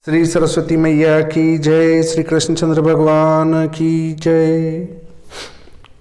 श्री सरस्वती मैया की जय, श्री कृष्णचंद्र भगवान की जय।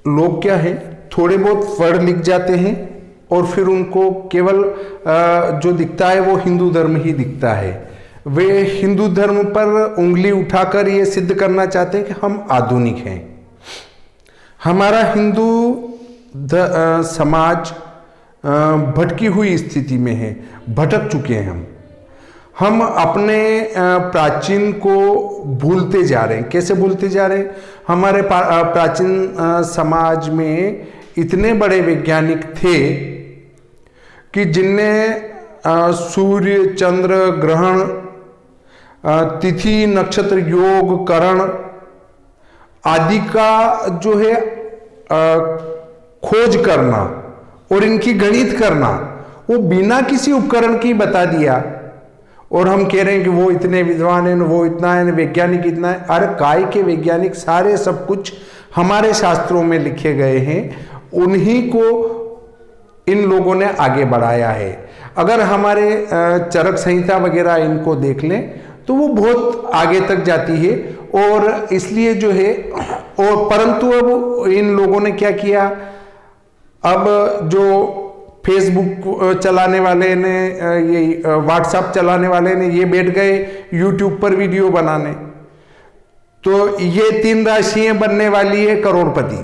लोग क्या है, थोड़े बहुत पढ़ लिख जाते हैं और फिर उनको केवल जो दिखता है वो हिंदू धर्म ही दिखता है। वे हिंदू धर्म पर उंगली उठाकर ये सिद्ध करना चाहते हैं कि हम आधुनिक हैं। हमारा हिंदू समाज भटकी हुई स्थिति में है, भटक चुके हैं हम अपने प्राचीन को भूलते जा रहे हैं। कैसे भूलते जा रहे हैं? हमारे प्राचीन समाज में इतने बड़े वैज्ञानिक थे कि जिनने सूर्य, चंद्र, ग्रहण, तिथि, नक्षत्र, योग, करण आदि का जो है खोज करना और इनकी गणित करना वो बिना किसी उपकरण की बता दिया। और हम कह रहे हैं कि वो इतने विद्वान हैं, वो इतना है, वैज्ञानिक इतना है। अरे काय के वैज्ञानिक, सारे सब कुछ हमारे शास्त्रों में लिखे गए हैं, उन्हीं को इन लोगों ने आगे बढ़ाया है। अगर हमारे चरक संहिता वगैरह इनको देख लें तो वो बहुत आगे तक जाती है। और इसलिए जो है, और परंतु अब इन लोगों ने क्या किया, अब जो फेसबुक चलाने वाले ने, ये व्हाट्सएप चलाने वाले ने, ये बैठ गए यूट्यूब पर वीडियो बनाने। तो ये 3 राशियां बनने वाली है करोड़पति,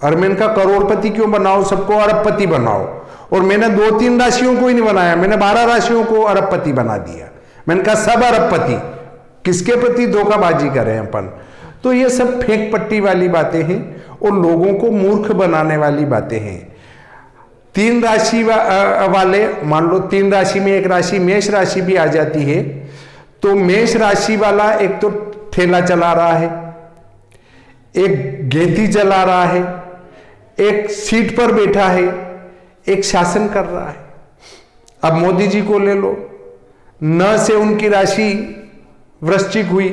और मैंने कहा करोड़पति क्यों बनाओ, सबको अरबपति बनाओ। और मैंने 2-3 राशियों को ही नहीं बनाया, मैंने 12 राशियों को अरबपति बना दिया। मैंने कहा सब अरबपति, किसके प्रति धोखाबाजी करें अपन। तो ये सब फेंक पट्टी वाली बातें हैं और लोगों को मूर्ख बनाने वाली बातें हैं। 3 राशि वाले, मान लो 3 राशि में एक राशि मेष राशि भी आ जाती है, तो मेष राशि वाला एक तो ठेला चला रहा है, एक गेंती चला रहा है, एक सीट पर बैठा है, एक शासन कर रहा है। अब मोदी जी को ले लो, न से उनकी राशि वृश्चिक हुई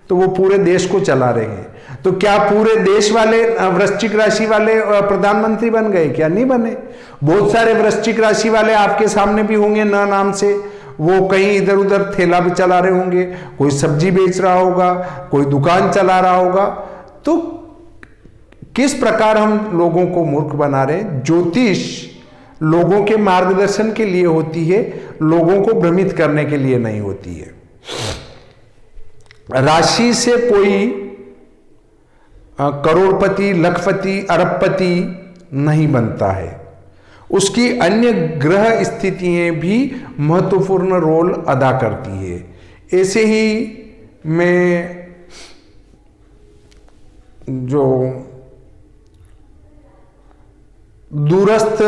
तो वो पूरे देश को चला रहे हैं। तो क्या पूरे देश वाले वृश्चिक राशि वाले प्रधानमंत्री बन गए? क्या नहीं बने। बहुत सारे वृश्चिक राशि वाले आपके सामने भी होंगे न नाम से, वो कहीं इधर उधर ठेला भी चला रहे होंगे, कोई सब्जी बेच रहा होगा, कोई दुकान चला रहा होगा। तो किस प्रकार हम लोगों को मूर्ख बना रहे हैं। ज्योतिष लोगों के मार्गदर्शन के लिए होती है, लोगों को भ्रमित करने के लिए नहीं होती है। राशि से कोई करोड़पति, लखपति, अरबपति नहीं बनता है। उसकी अन्य ग्रह स्थितियां भी महत्वपूर्ण रोल अदा करती है। ऐसे ही मैं जो दूरस्थ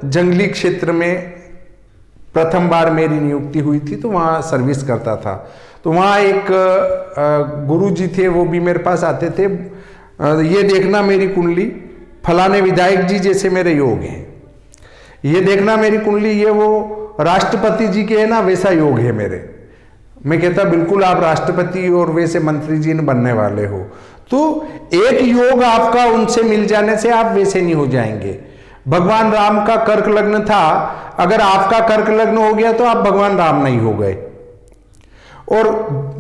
जंगली क्षेत्र में प्रथम बार मेरी नियुक्ति हुई थी, तो वहाँ सर्विस करता था। तो वहाँ एक गुरु जी थे, वो भी मेरे पास आते थे, ये देखना मेरी कुंडली, फलाने विधायक जी जैसे मेरे योग हैं, ये देखना मेरी कुंडली, ये वो राष्ट्रपति जी के है ना, वैसा योग है मेरे। मैं कहता बिल्कुल आप राष्ट्रपति और वैसे मंत्री जी बनने वाले हो। तो एक योग आपका उनसे मिल जाने से आप वैसे नहीं हो जाएंगे। भगवान राम का कर्क लग्न था, अगर आपका कर्क लग्न हो गया तो आप भगवान राम नहीं हो गए। और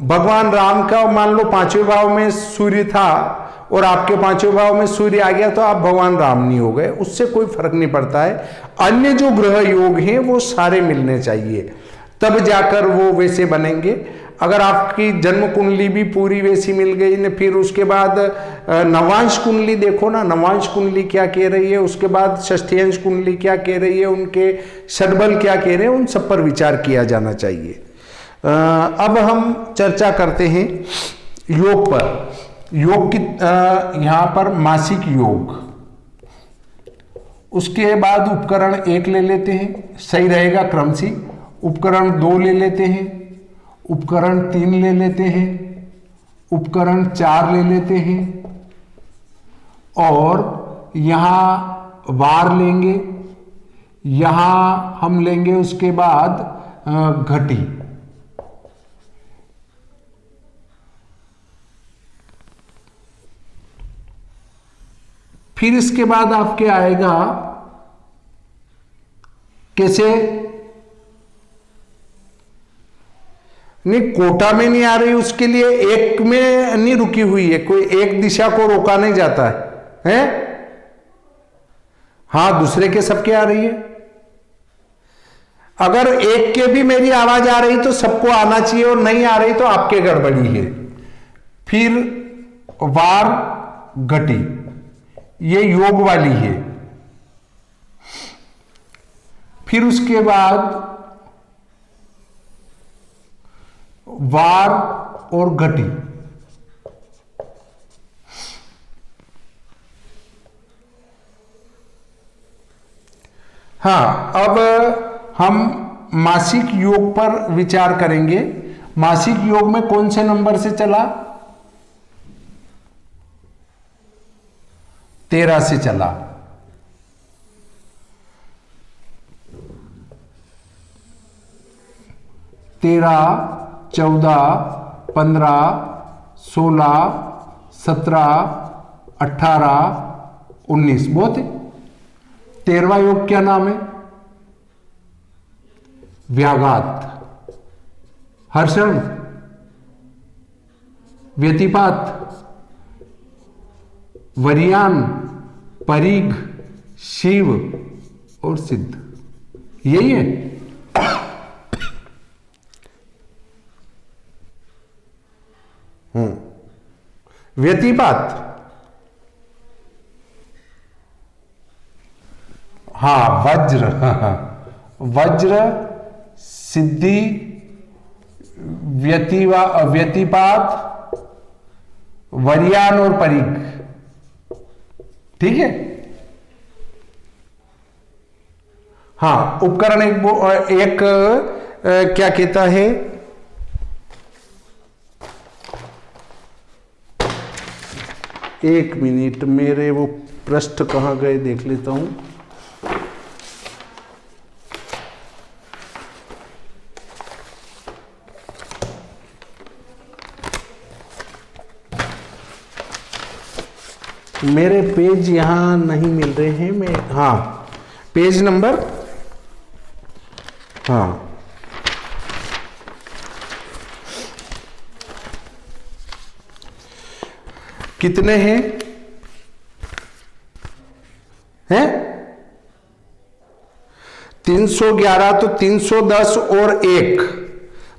भगवान राम का मान लो 5वें भाव में सूर्य था और आपके 5वें भाव में सूर्य आ गया तो आप भगवान राम नहीं हो गए। उससे कोई फर्क नहीं पड़ता है। अन्य जो ग्रह योग हैं वो सारे मिलने चाहिए, तब जाकर वो वैसे बनेंगे। अगर आपकी जन्म कुंडली भी पूरी वैसी मिल गई ने, फिर उसके बाद नवांश कुंडली देखो ना, नवांश कुंडली क्या कह रही है, उसके बाद षष्ठ्यांश कुंडली क्या कह रही है, उनके षडबल क्या कह रहे हैं, उन सब पर विचार किया जाना चाहिए। अब हम चर्चा करते हैं योग पर। योग की यहाँ पर मासिक योग, उसके बाद उपकरण 1 ले लेते हैं, सही रहेगा क्रम से। उपकरण 2 ले लेते हैं, उपकरण 3 ले लेते हैं, उपकरण 4 ले लेते हैं, और यहाँ वार लेंगे, यहाँ हम लेंगे उसके बाद घटी। फिर इसके बाद आपके आएगा कैसे नहीं, कोटा में नहीं आ रही, उसके लिए एक में नहीं रुकी हुई है, कोई एक दिशा को रोका नहीं जाता है? हाँ, दूसरे के सबके आ रही है। अगर एक के भी मेरी आवाज आ रही तो सबको आना चाहिए, और नहीं आ रही तो आपके गड़बड़ी है। फिर वार घटी, ये योग वाली है। फिर उसके बाद वार और घटी, हाँ, अब हम मासिक योग पर विचार करेंगे। मासिक योग में कौन से नंबर से चला? 13 से चला। 13, 14, 15, 16, 17, 18, 19 बहुत है। 13वां योग क्या नाम है? व्याघात, हर्षण, व्यतिपात, वरियान, परीघ, शिव और सिद्ध, यही है। व्यतिपात, हाँ, वज्र, वज्र, सिद्धि, व्यतिपात, वरियान और परीघ, ठीक है। हाँ, उपकरण एक क्या कहता है? एक मिनट, मेरे वो पृष्ठ कहाँ गए देख लेता हूं। मेरे पेज यहां नहीं मिल रहे हैं। मैं, हाँ, पेज नंबर, हाँ, कितने हैं? 311, तो 310 और 1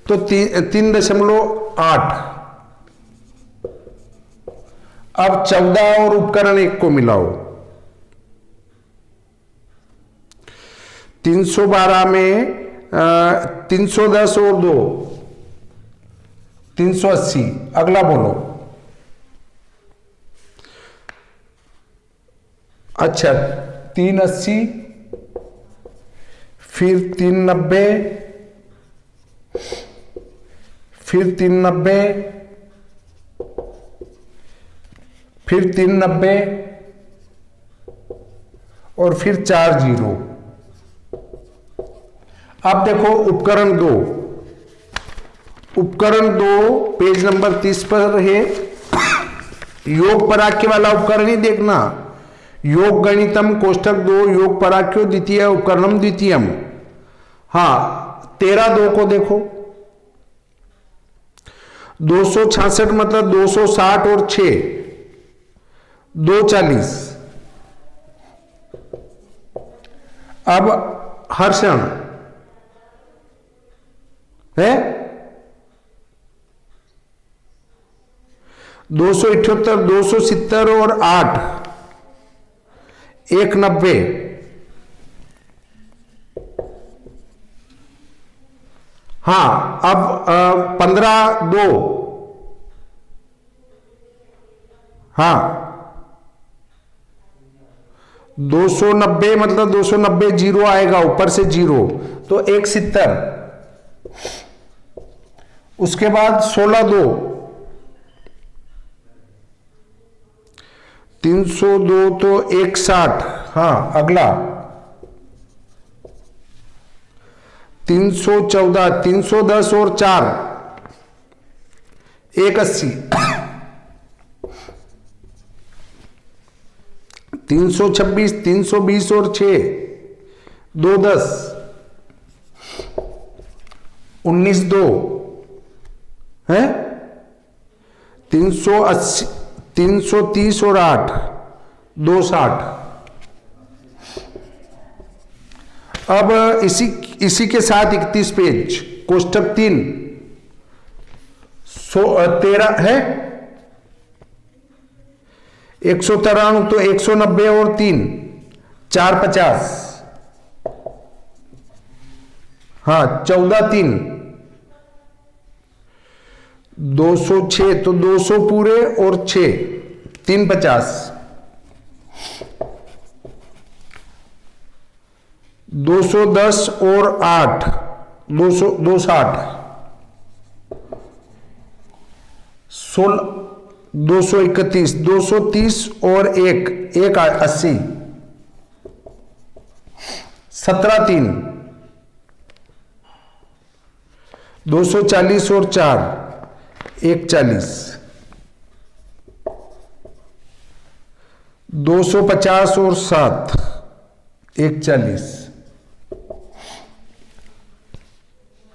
तो 3.8। अब 14 और उपकरण 1 को मिलाओ। 312 में 310 और 2 380। अगला बोलो। अच्छा, 380, फिर 390, फिर 390, फिर 390 और फिर 4 जीरो। अब देखो उपकरण 2, उपकरण 2 पेज नंबर 30 पर है। योग पराख्य वाला उपकरण ही देखना। योग गणितम कोष्ठक 2 योग पराख्यो द्वितीय उपकरणम द्वितीयम। हाँ, 13(2) को देखो। 266 मतलब 260 और 6 240। अब हर्षण है 278, 270 और 8 190। हाँ, अब 15(2), हाँ, 290 मतलब 290 जीरो आएगा, ऊपर से जीरो तो 170। उसके बाद 16(2), 302 तो 160। हाँ, अगला 314, 310 और 4 180। 326, 320 और 6 210 19(2) है 380, 330 और 8 260। अब इसी के साथ 31 पेज कोष्टक 3 13 है 193 तो 190 और 3 450। हाँ 14 3 206 तो 200 पूरे और 6 350। 210 और 8 260। 16 231 230 और 1 180। 17 3 240 और 4 140। 250 और 7 140।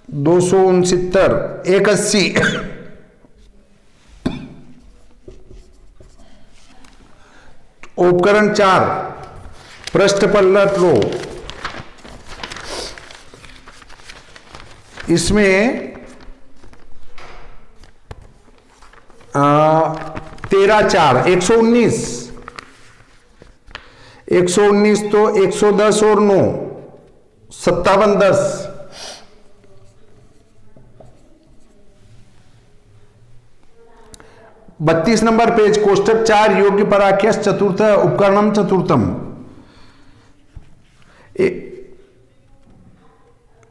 269 180। उपकरण 4 पृष्ठ पलट रो। इसमें 13 4 119। 119 तो 110 और 9 57 10। 32 नंबर पेज कोष्टक 4 योग्य पराख्यास चतुर्थ उपकरणम चतुर्थम।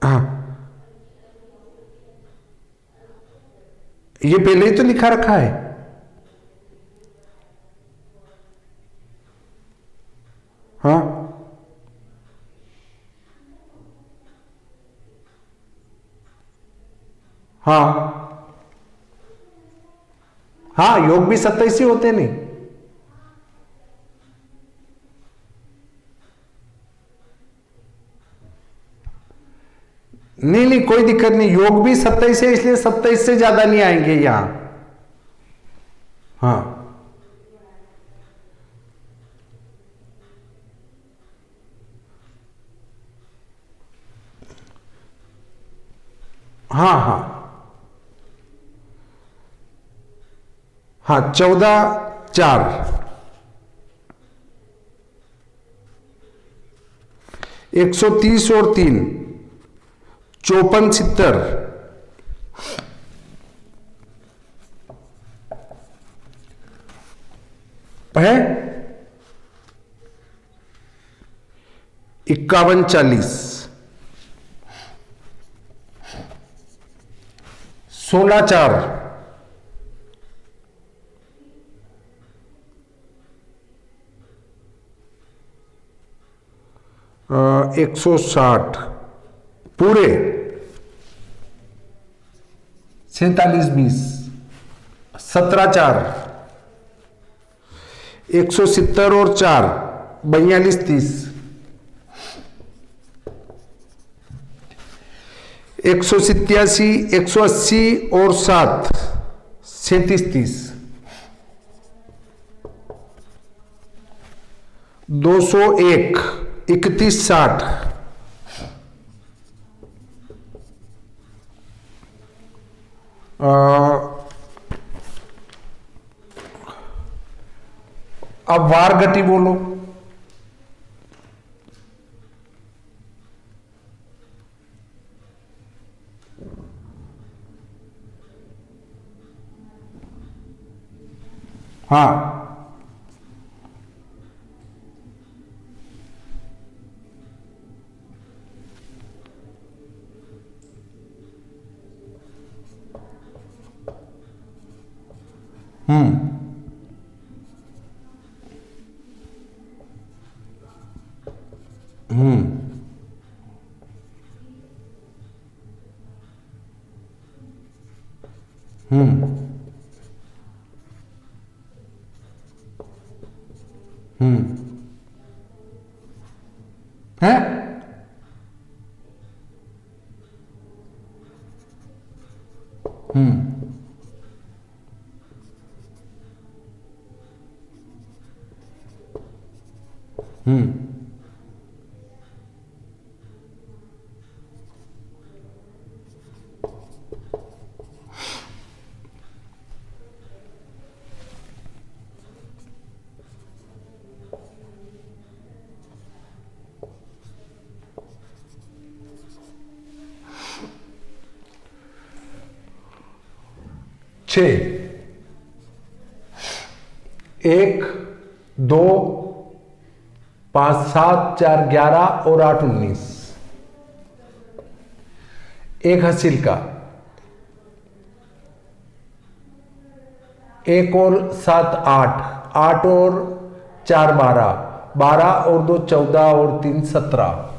हाँ ये पहले ही तो लिखा रखा है। हाँ हाँ हाँ योग भी 27 ही होते नहीं। नहीं नहीं कोई दिक्कत नहीं, योग भी 27 है इसलिए 27 से ज्यादा नहीं आएंगे यहां। हाँ हाँ हाँ हाँ 14 4 130 और 3 54 70। है 51 40। 16 4 160 पूरे 47 20। 17 4 170 और 4 42 30। 187 180 और 7 37 30। 201 31 60। अब वार गति बोलो। हाँ हम्म हम्म हम्म हम्म है एक, दो, 5, 7, 4, 11 और 8, 19। एक हासिल का, 1 और 7, 8, 8 और 4, 12, 12 और 2, 14 और 3, 17।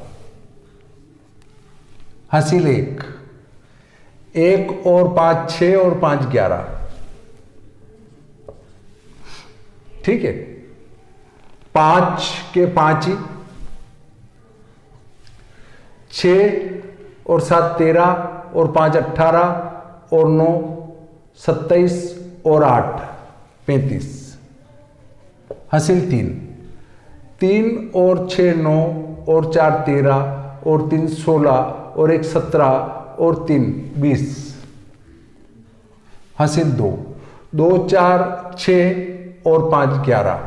हासिल एक, 1 और 5, 6 और 5, 11। ठीक है, 5 के 5 ही, 6 और 7, 13 और 5, 18 और 9, 27 और 8, 35। हासिल 3, 3 और 6, 9 और 4, 13 और 3, 16 और 1, 17 और 3, 20। हासिल 2, 2, 4, 6 और 5, 11।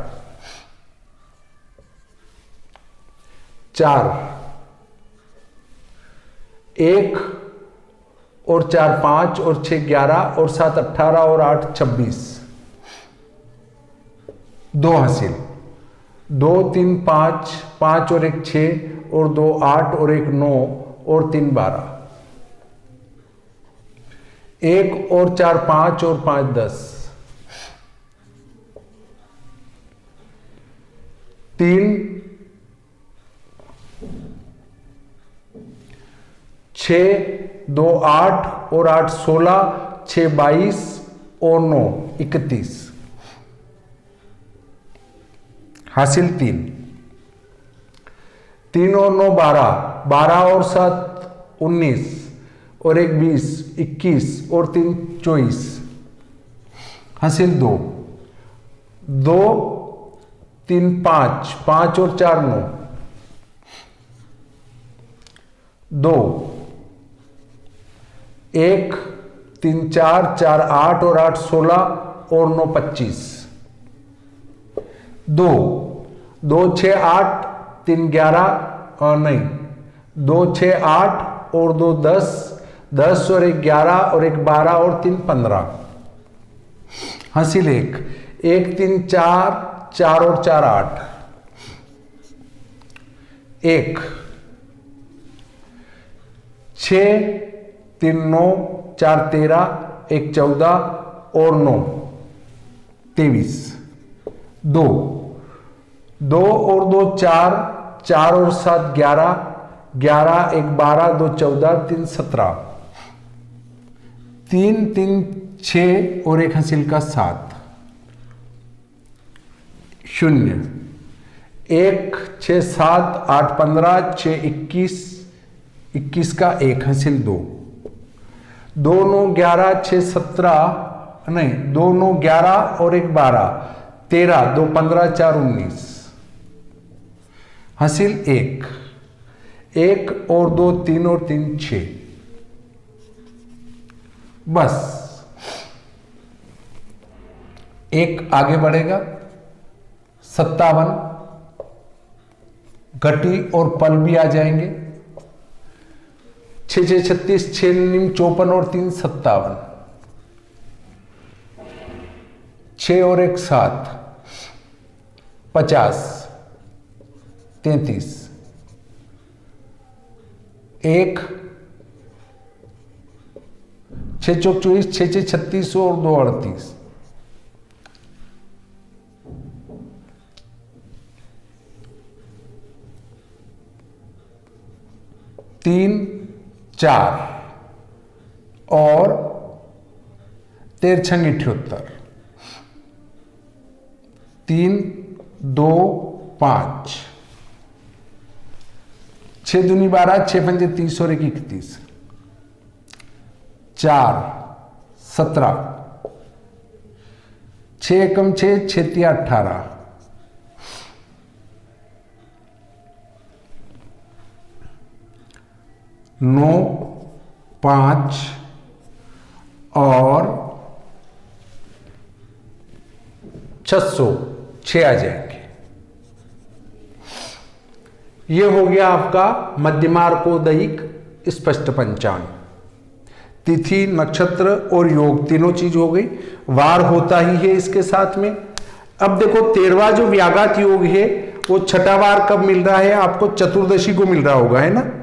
4, 1 और 4, 5 और 6, 11 और 7, 18 और 8, 26। 2 हासिल, 2, 3, 5, 5 और 1, 6 और 2, 8 और 1, 9 और 3, 12। 1 और 4, 5 और 5, 10। 3, 6, 2, 8 और 8, 16, 6, 22 और 9, 31। हासिल 3, 3 और 9, 12, 12 और 7, 19 और 1, 20, 21 और 3, 24। हासिल 2, 2, 3, 5, 5 और 4, 9। 2, 1, 3, 4, 4, 8 और 8, 16 और 9, 25। 2, 2, 6, 8, 3, 11 और नहीं, 2, 6, 8 और 2, 10, 10 और 1, 11 और 1, 12 और 3, 15। हासिल 1, 1, 3, 4, 4 और 4, 8। 1, 6, 3, 9, 4, 13, 1, 14 और 9, 23। 2, 2 और 2, 4, 4 और 7, 11, 11, 1, 12, 2, 14, 3, 17। 3, 3, 6 और 1 हासिल का 7। 0, 1, 6, 7, 8, 15, 6, 21, 21 का 1 हासिल 2। 2, 9, 11, 6, 17 नहीं, 2, 9, 11 और 1, 12, 13, 2, 15, 4, 19। हासिल 1, 1 और 2, 3 और 3, 6। बस एक आगे बढ़ेगा। 57 घटी और पल भी आ जाएंगे। 6, 6, 36, 6, 9, 54 और 3, 57। 6 और 1, 7, 50, 33। 1, 6, 4, 24, 6, 6, 36 और 2, 38। 3, 4 और 13 छंग 78। 3, 2, 5, 6 दूनी 12, 6 पंजे 30 और 1, 31। 4, 17, 6 एकम 6, 6 तिया 18। 9, 5 और 600, 6 आ जाएंगे। ये हो गया आपका मध्यमार्कोदयिक स्पष्ट पंचांग। तिथि, नक्षत्र और योग तीनों चीज हो गई। वार होता ही है इसके साथ में। अब देखो 13वां जो व्याघात योग है वो छठा वार कब मिल रहा है आपको? चतुर्दशी को मिल रहा होगा, है ना।